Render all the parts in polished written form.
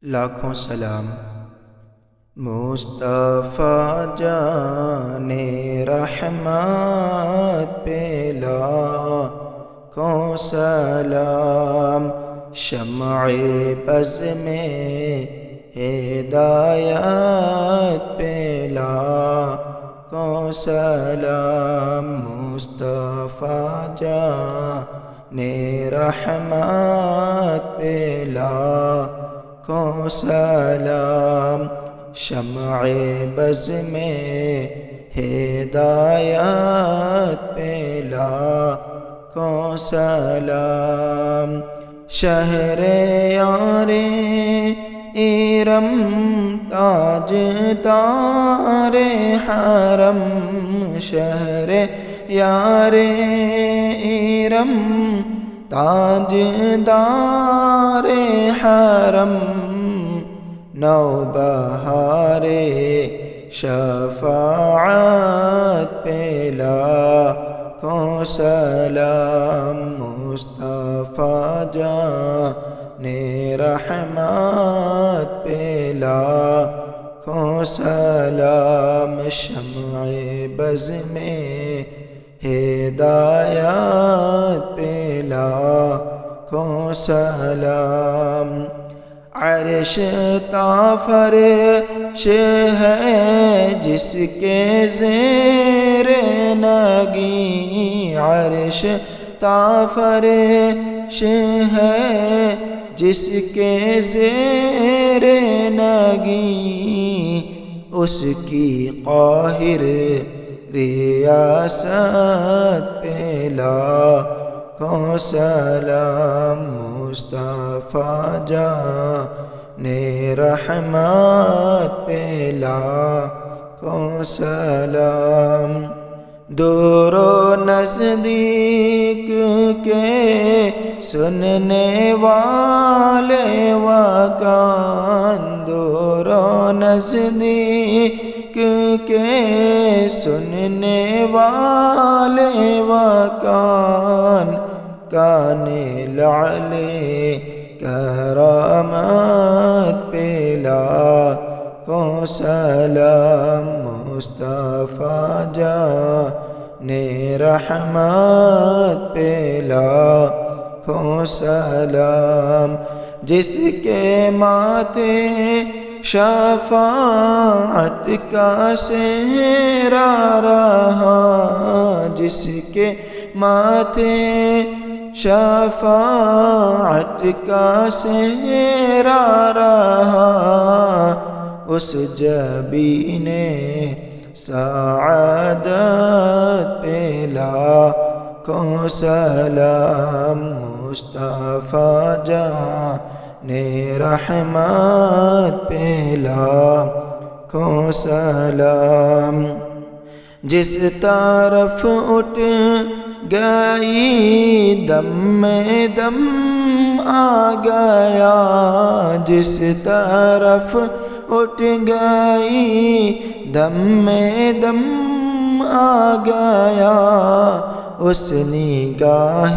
لاکھوں سلام مصطفیٰ جان رحمت پہ لاکھوں سلام، شمع بز میں ہدایت پہ لاکھوں سلام، مصطفیٰ جان رحمت پہ لاکھوں سلام، شمع بز میں ہدایت پہ لاکھوں سلام، شہر یار ارم تاج دار حرم، شہر یار ارم تاج دار حرم، نوبہار شفاعت پہ لاکھوں سلام، مصطفیٰ جان رحمت پہ لاکھوں سلام، شمع بز میں ہدایت پہ لاکھوں سلام، عرش تا فرش ہے جس کے زیر نگیں، عرش تا فرش ہے جس کے زیر نگیں، اس کی قاہر ریاست پہ لاکھوں سلام، مصطفیٰ جان رحمت پہ لاکھوں سلام، دور و نزدیک کے سننے والے وکان، دور و نزدیک کے سننے والے وکان، کان لعل کرامت پہ لاکھوں سلام، مصطفیٰ جان رحمت پہ لاکھوں سلام، جس کے ماتھے شفاعت کا سہرا رہا، جس کے ماتھے شفاعت کا سہرا رہا، اس جبین سعادت پہ لاکھوں سلام، مصطفیٰ جان رحمت پہ لاکھوں سلام، جس طرف اٹھ گئی دم میں دم آ گیا، جس طرف اٹھ گئی دم میں دم آ گیا، اس نگاہ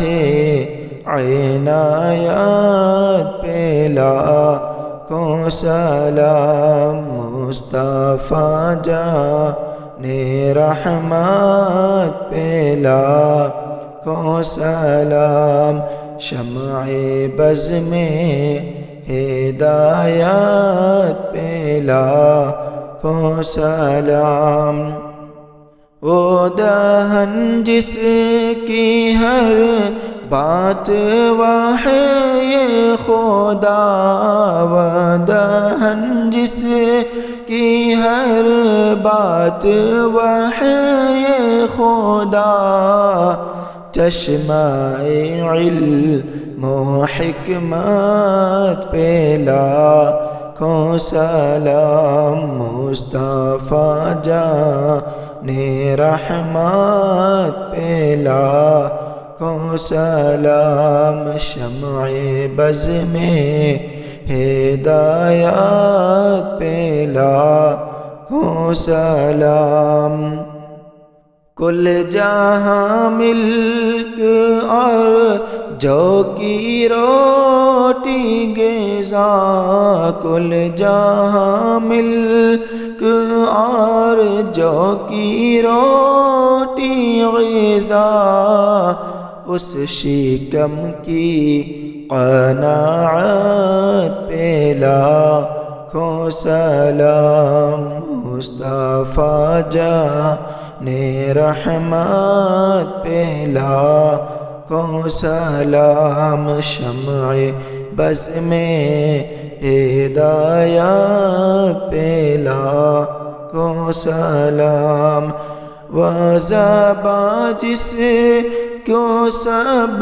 عنایت پہ لاکھوں سلام، مصطفیٰ جان رحمت پہ لاکھوں سلام، شمع بز میں ہدایت پہ لاکھوں سلام، وہ دہن جس کی ہر بات وحی خدا، وہ دہن جس کی ہر بات وحی خدا، چشمہ علم و حکمت پہ لاکھوں سلام، مصطفیٰ جان رحمت پہ لاکھوں سلام، شمع بز میں ہدایت پہ لاکھوں سلام، کل جہاں ملک اور جو کی روٹی غذا کل جہاں ملک اور جو کی روٹی غذا اس شکم کی قناعت پہ لاکھوں سلام مصطفیٰ جان رحمت پہ لاکھوں سلام شمع بز میں ہدایت پہ لاکھوں سلام وہ زباں جس کو سب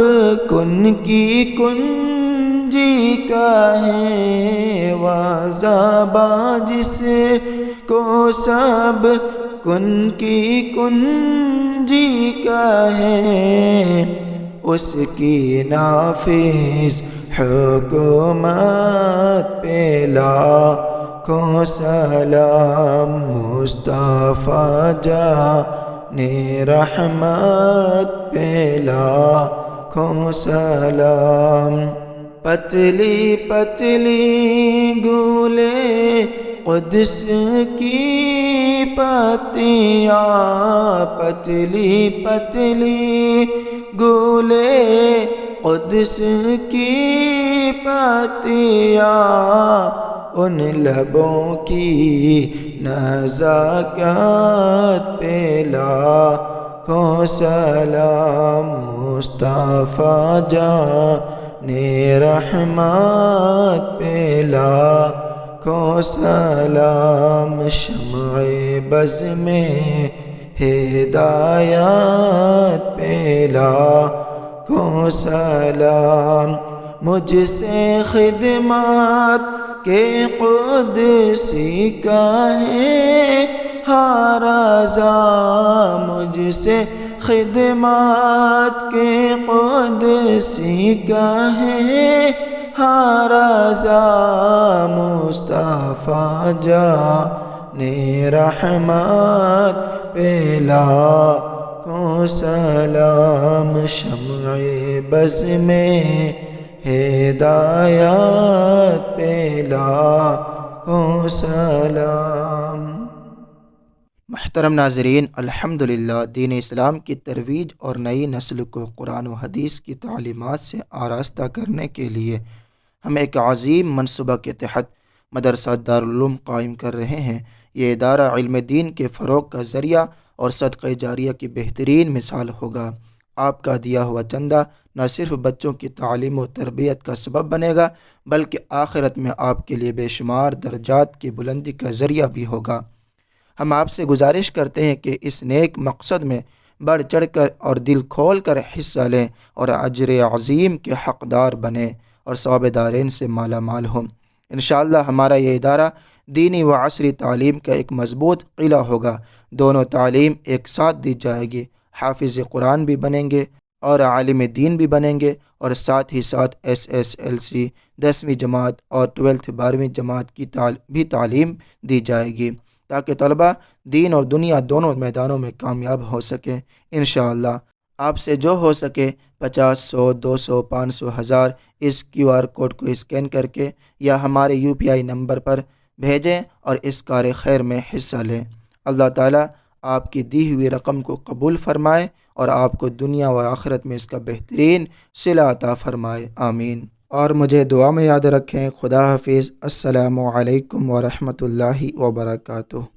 کن کی کنجی کہیں وہ زباں جس کو سب کن کی کنجی کہیں اس کی نافذ حکومت پہ لاکھوں سلام مصطفیٰ جان رحمت پہ لاکھوں سلام پتلی پتلی گولے قدس کی پتیاں پتلی پتلی گولے قدس کی پتیاں ان لبوں کی نزاکت پہ لاکھوں سلام مصطفیٰ جان رحمت پہ لاکھوں سلام شمع بز میں ہدایت پہ لاکھوں سلام مجھ سے خدمات کہ قدسی کہیں ہر رضا مجھ سے خدمات کے قدسی کہیں ہر رضا مصطفیٰ جان رحمت پہ لاکھوں سلام شمع بز میں ہدایت پہ لاکھوں سلام۔ محترم ناظرین، الحمدللہ دین اسلام کی ترویج اور نئی نسل کو قرآن و حدیث کی تعلیمات سے آراستہ کرنے کے لیے ہم ایک عظیم منصوبہ کے تحت مدرسہ دارالعلوم قائم کر رہے ہیں۔ یہ ادارہ علم دین کے فروغ کا ذریعہ اور صدقہ جاریہ کی بہترین مثال ہوگا۔ آپ کا دیا ہوا چندہ نہ صرف بچوں کی تعلیم و تربیت کا سبب بنے گا بلکہ آخرت میں آپ کے لیے بے شمار درجات کی بلندی کا ذریعہ بھی ہوگا۔ ہم آپ سے گزارش کرتے ہیں کہ اس نیک مقصد میں بڑھ چڑھ کر اور دل کھول کر حصہ لیں اور اجر عظیم کے حقدار بنیں اور ثواب دارین سے مالا مال ہوں۔ انشاءاللہ ہمارا یہ ادارہ دینی و عصری تعلیم کا ایک مضبوط قلعہ ہوگا۔ دونوں تعلیم ایک ساتھ دی جائے گی۔ حافظ قرآن بھی بنیں گے اور عالم دین بھی بنیں گے اور ساتھ ہی ساتھ SSLC 10ویں جماعت اور 12ویں جماعت کی بھی تعلیم دی جائے گی تاکہ طلبہ دین اور دنیا دونوں میدانوں میں کامیاب ہو سکیں۔ انشاءاللہ آپ سے جو ہو سکے 50، 100، 200، 500، 1000 اس QR کوڈ کو اسکین کر کے یا ہمارے UPI نمبر پر بھیجیں اور اس کار خیر میں حصہ لیں۔ اللہ تعالیٰ آپ کی دی ہوئی رقم کو قبول فرمائے اور آپ کو دنیا و آخرت میں اس کا بہترین صلہ عطا فرمائے، آمین۔ اور مجھے دعا میں یاد رکھیں۔ خدا حافظ۔ السلام علیکم ورحمۃ اللہ وبرکاتہ۔